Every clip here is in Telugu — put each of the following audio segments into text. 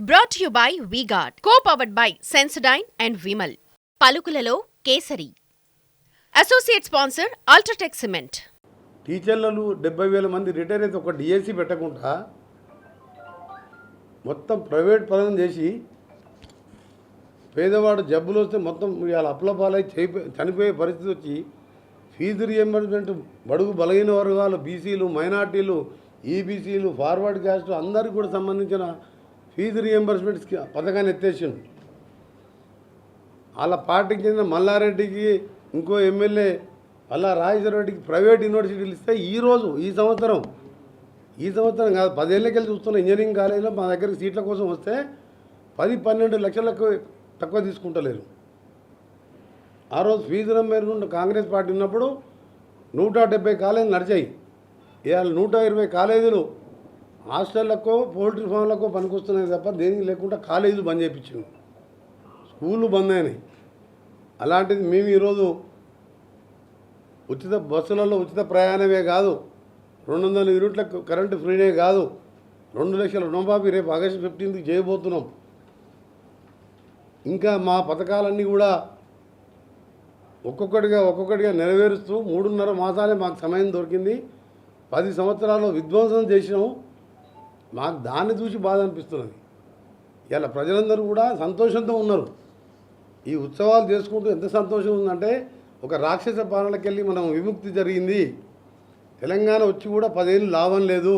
Brought to you by V-Guard, co-powered by Sensodyne and Vimal. పలుకులలో Kesari. Associate sponsor UltraTech cement. టీచర్లు 70,000 మంది రిటైర్ అయితే ఒక డిఎస్సి పెట్టకుండా మొత్తం ప్రైవేట్ పరం చేసి పేదవాడు జబ్బులు వస్తే మొత్తం ఇవాళ అప్లపాలై చనిపోయే పరిస్థితి వచ్చి ఫీజు రియంబర్స్మెంట్ బడుగు బలహీన వర్గాలు, బీసీలు, మైనార్టీలు, ఈబీసీలు, ఫార్వర్డ్ క్యాస్ట్ అందరికీ కూడా సంబంధించిన ఫీజు రియంబర్స్మెంట్ పథకాన్ని ఎత్తేసిండు. వాళ్ళ పార్టీకి చెందిన మల్లారెడ్డికి, ఇంకో ఎమ్మెల్యే అలా రాజేశ్వరరెడ్డికి ప్రైవేట్ యూనివర్సిటీలు ఇస్తే ఈ సంవత్సరం కాదు 10 ఏళ్ళకెళ్ళి చూస్తున్న ఇంజనీరింగ్ కాలేజీలో మా దగ్గరికి సీట్ల కోసం వస్తే 10-12 లక్షలకు తక్కువ తీసుకుంటలేరు. ఆ రోజు ఫీజు రియంబర్స్మెంట్ కాంగ్రెస్ పార్టీ ఉన్నప్పుడు 170 కాలేజీలు నడిచాయి. ఇవాళ 120 కాలేజీలు హాస్టళ్లకో పౌల్ట్రీ ఫామ్లకో పనికొస్తున్నాయి తప్ప దేనికి లేకుండా కాలేజీలు బంద్ చేయించాము, స్కూళ్ళు బంద్ అయినాయి. అలాంటిది మేము ఈరోజు ఉచిత బస్సులలో ఉచిత ప్రయాణమే కాదు, 200 యూనిట్లకు కరెంటు ఫ్రీనే కాదు, 2 లక్షల రుణమాఫీ రేపు ఆగస్టు 15కి చేయబోతున్నాం. ఇంకా మా పథకాలన్నీ కూడా ఒక్కొక్కటిగా నెరవేరుస్తూ 3.5 మాసాలే మాకు సమయం దొరికింది. 10 సంవత్సరాల్లో విధ్వంసం చేసినాము. మాకు దాన్ని చూసి బాధ అనిపిస్తున్నది. ఇలా ప్రజలందరూ కూడా సంతోషంతో ఉన్నారు. ఈ ఉత్సవాలు చేసుకుంటూ ఎంత సంతోషం ఉందంటే, ఒక రాక్షస పాలనకి వెళ్ళి మనం విముక్తి జరిగింది. తెలంగాణ వచ్చి కూడా 10 ఏళ్ళు లాభం లేదు.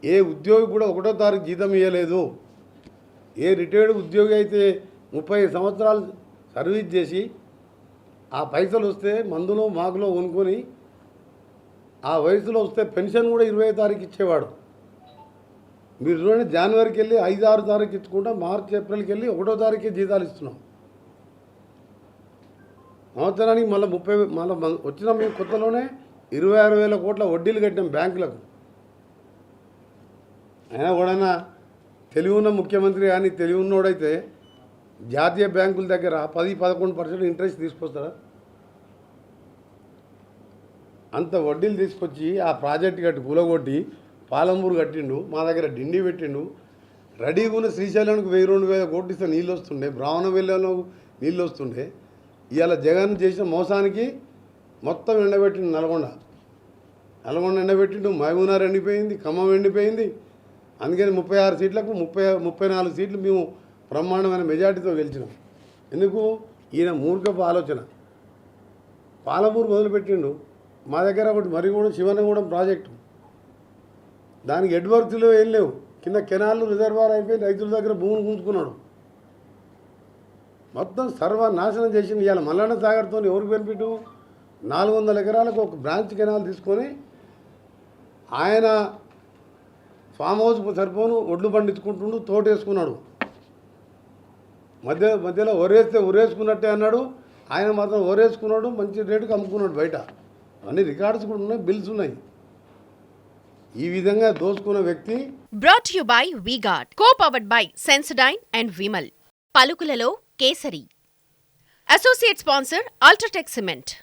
ఏ ఉద్యోగి కూడా 1వ తారీఖు జీతం ఇవ్వలేదు. ఏ రిటైర్డ్ ఉద్యోగి అయితే 30 సంవత్సరాలు సర్వీస్ చేసి ఆ పైసలు వస్తే మందులో మాకులో కొనుక్కొని ఆ వయసులో వస్తే పెన్షన్ కూడా 20వ తారీఖు ఇచ్చేవాడు. మీరు చూడండి, జనవరికి వెళ్ళి 5-6 తారీఖు ఇచ్చుకుంటాం, మార్చి ఏప్రిల్కి వెళ్ళి 1వ తారీఖే జీతాలు ఇస్తున్నాం. సంవత్సరానికి మళ్ళీ వచ్చిన మేము కొత్తలోనే 26,000 కోట్ల వడ్డీలు కట్టాం బ్యాంకులకు. అయినా కూడా తెలివి ఉన్న ముఖ్యమంత్రి కానీ తెలివి ఉన్నోడైతే జాతీయ బ్యాంకుల దగ్గర 10-11% ఇంట్రెస్ట్ తీసుకొస్తారా? అంత వడ్డీలు తీసుకొచ్చి ఆ ప్రాజెక్టు కట్టి కూలగొట్టి పాలంబూరు కట్టిండు, మా దగ్గర డిండి పెట్టిండు. రెడీగా ఉన్న శ్రీశైలానికి 1,000-2,000 కోట్లు ఇస్తే నీళ్ళు వస్తుండే, బ్రాహ్మణ వెళ్ళలో నీళ్ళు వస్తుండే. ఇవాళ జగన్ చేసిన మోసానికి మొత్తం ఎండబెట్టిండు. నల్గొండ ఎండబెట్టిండు, మహబూబ్నగర్ ఎండిపోయింది, ఖమ్మం ఎండిపోయింది. అందుకని 36 సీట్లకు 34 సీట్లు మేము బ్రహ్మాండమైన మెజార్టీతో గెలిచినాం. ఎందుకు? ఈయన మూర్ఖపు ఆలోచన. పాలమూరు మొదలుపెట్టిండు, మా దగ్గర ఒకటి మరిగూడెం శివనగూడెం ప్రాజెక్టు, దానికి ఎడ్వర్క్స్లో ఏం లేవు, కింద కెనాళ్ళు రిజర్వాయర్ అయిపోయి రైతుల దగ్గర భూములు గుంజుకున్నాడు. మొత్తం సర్వనాశనం చేసింది. ఇవాళ మల్లన్న సాగర్తో ఎవరికి బెనిఫిట్? 400 ఎకరాలకు ఒక బ్రాంచ్ కెనాల్ తీసుకొని ఆయన ఫామ్ హౌస్ సరిపోను ఒడ్లు పండించుకుంటుండు, తోటేసుకున్నాడు. మధ్యలో ఒరేస్తే ఉరేసుకున్నట్టే అన్నాడు. ఆయన మాత్రం ఒరేసుకున్నాడు, మంచి రేటుకి అమ్ముకున్నాడు బయట. అన్ని రికార్డ్స్ కూడా ఉన్నాయి, బిల్స్ ఉన్నాయి. ఈ విధంగా దోచుకున్న వ్యక్తి. Brought to you by V-Guard, co-powered by Sensodyne and Vimal. పలుకులలో Kesari. Associate sponsor UltraTech cement.